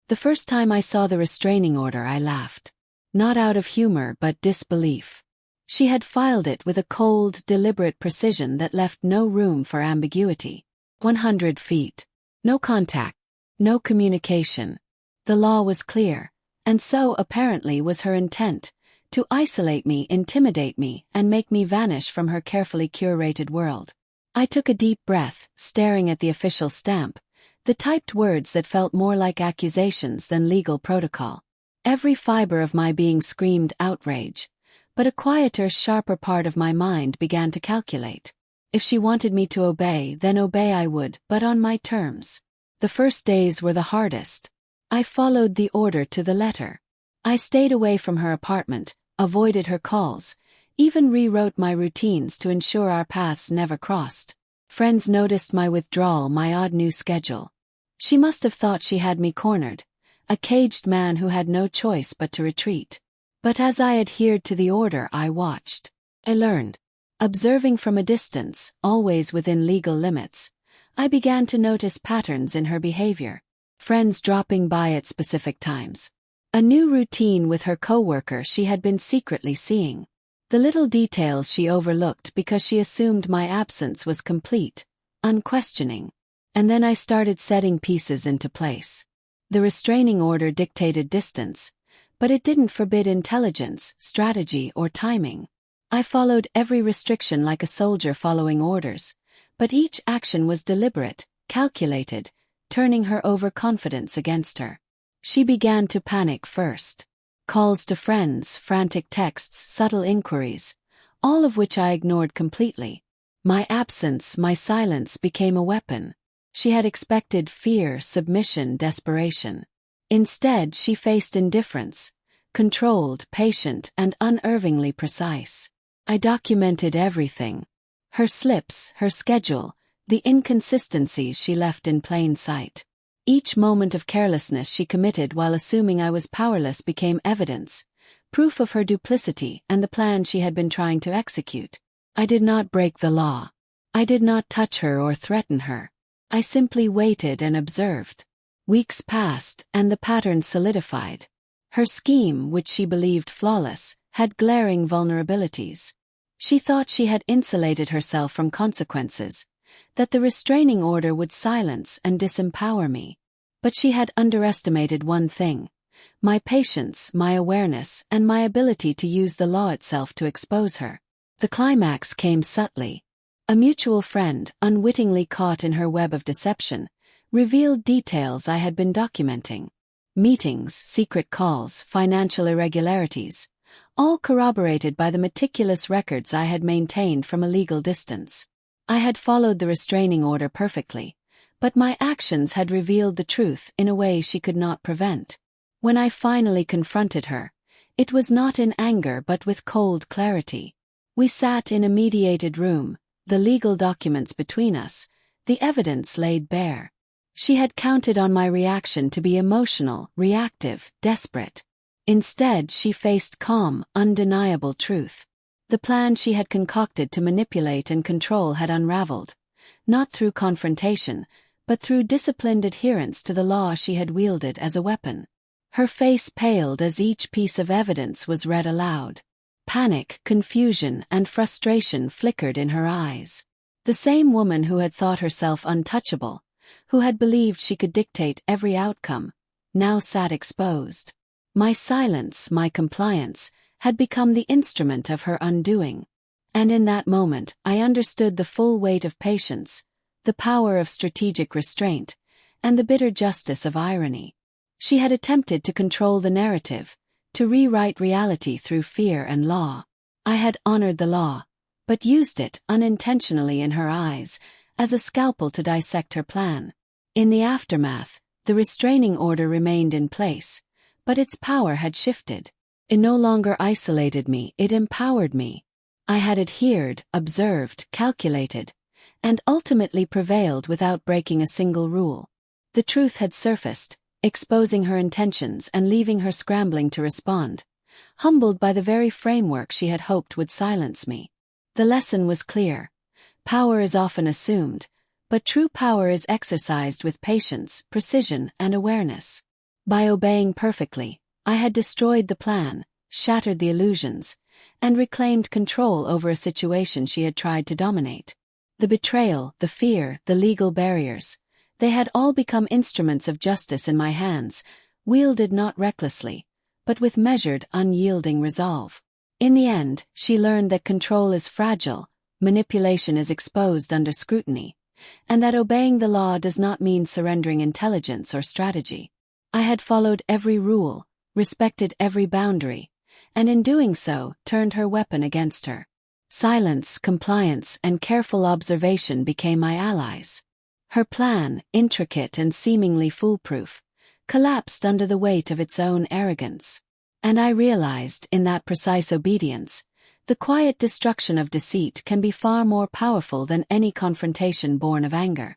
The first time I saw the restraining order, I laughed. Not out of humor but disbelief. She had filed it with a cold, deliberate precision that left no room for ambiguity. 100 feet. No contact. No communication. The law was clear, and so apparently was her intent, to isolate me, intimidate me, and make me vanish from her carefully curated world. I took a deep breath, staring at the official stamp, the typed words that felt more like accusations than legal protocol. Every fiber of my being screamed outrage, but a quieter, sharper part of my mind began to calculate. If she wanted me to obey, then obey I would, but on my terms. The first days were the hardest. I followed the order to the letter. I stayed away from her apartment, avoided her calls, even rewrote my routines to ensure our paths never crossed. Friends noticed my withdrawal, my odd new schedule. She must have thought she had me cornered, a caged man who had no choice but to retreat. But as I adhered to the order, I watched. I learned. Observing from a distance, always within legal limits, I began to notice patterns in her behavior. Friends dropping by at specific times. A new routine with her coworker she had been secretly seeing. The little details she overlooked because she assumed my absence was complete, unquestioning. And then I started setting pieces into place. The restraining order dictated distance, but it didn't forbid intelligence, strategy, or timing. I followed every restriction like a soldier following orders, but each action was deliberate, calculated, turning her overconfidence against her. She began to panic first. Calls to friends, frantic texts, subtle inquiries, all of which I ignored completely. My absence, my silence became a weapon. She had expected fear, submission, desperation. Instead, she faced indifference, controlled, patient, and unervingly precise. I documented everything. Her slips, her schedule, the inconsistencies she left in plain sight. Each moment of carelessness she committed while assuming I was powerless became evidence, proof of her duplicity and the plan she had been trying to execute. I did not break the law. I did not touch her or threaten her. I simply waited and observed. Weeks passed, and the pattern solidified. Her scheme, which she believed flawless, had glaring vulnerabilities. She thought she had insulated herself from consequences, that the restraining order would silence and disempower me. But she had underestimated one thing: my patience, my awareness, and my ability to use the law itself to expose her. The climax came subtly. A mutual friend, unwittingly caught in her web of deception, revealed details I had been documenting. Meetings, secret calls, financial irregularities, all corroborated by the meticulous records I had maintained from a legal distance. I had followed the restraining order perfectly, but my actions had revealed the truth in a way she could not prevent. When I finally confronted her, it was not in anger but with cold clarity. We sat in a mediated room, the legal documents between us, the evidence laid bare. She had counted on my reaction to be emotional, reactive, desperate. Instead, she faced calm, undeniable truth. The plan she had concocted to manipulate and control had unraveled, not through confrontation, but through disciplined adherence to the law she had wielded as a weapon. Her face paled as each piece of evidence was read aloud. Panic, confusion, and frustration flickered in her eyes. The same woman who had thought herself untouchable, who had believed she could dictate every outcome, now sat exposed. My silence, my compliance, had become the instrument of her undoing. And in that moment, I understood the full weight of patience, the power of strategic restraint, and the bitter justice of irony. She had attempted to control the narrative, to rewrite reality through fear and law. I had honored the law, but used it, unintentionally in her eyes, as a scalpel to dissect her plan. In the aftermath, the restraining order remained in place, but its power had shifted. It no longer isolated me, it empowered me. I had adhered, observed, calculated, and ultimately prevailed without breaking a single rule. The truth had surfaced, exposing her intentions and leaving her scrambling to respond, humbled by the very framework she had hoped would silence me. The lesson was clear. Power is often assumed, but true power is exercised with patience, precision, and awareness. By obeying perfectly, I had destroyed the plan, shattered the illusions, and reclaimed control over a situation she had tried to dominate. The betrayal, the fear, the legal barriers, they had all become instruments of justice in my hands, wielded not recklessly, but with measured, unyielding resolve. In the end, she learned that control is fragile, manipulation is exposed under scrutiny, and that obeying the law does not mean surrendering intelligence or strategy. I had followed every rule, respected every boundary, and in doing so, turned her weapon against her. Silence, compliance, and careful observation became my allies. Her plan, intricate and seemingly foolproof, collapsed under the weight of its own arrogance. And I realized, in that precise obedience, the quiet destruction of deceit can be far more powerful than any confrontation born of anger.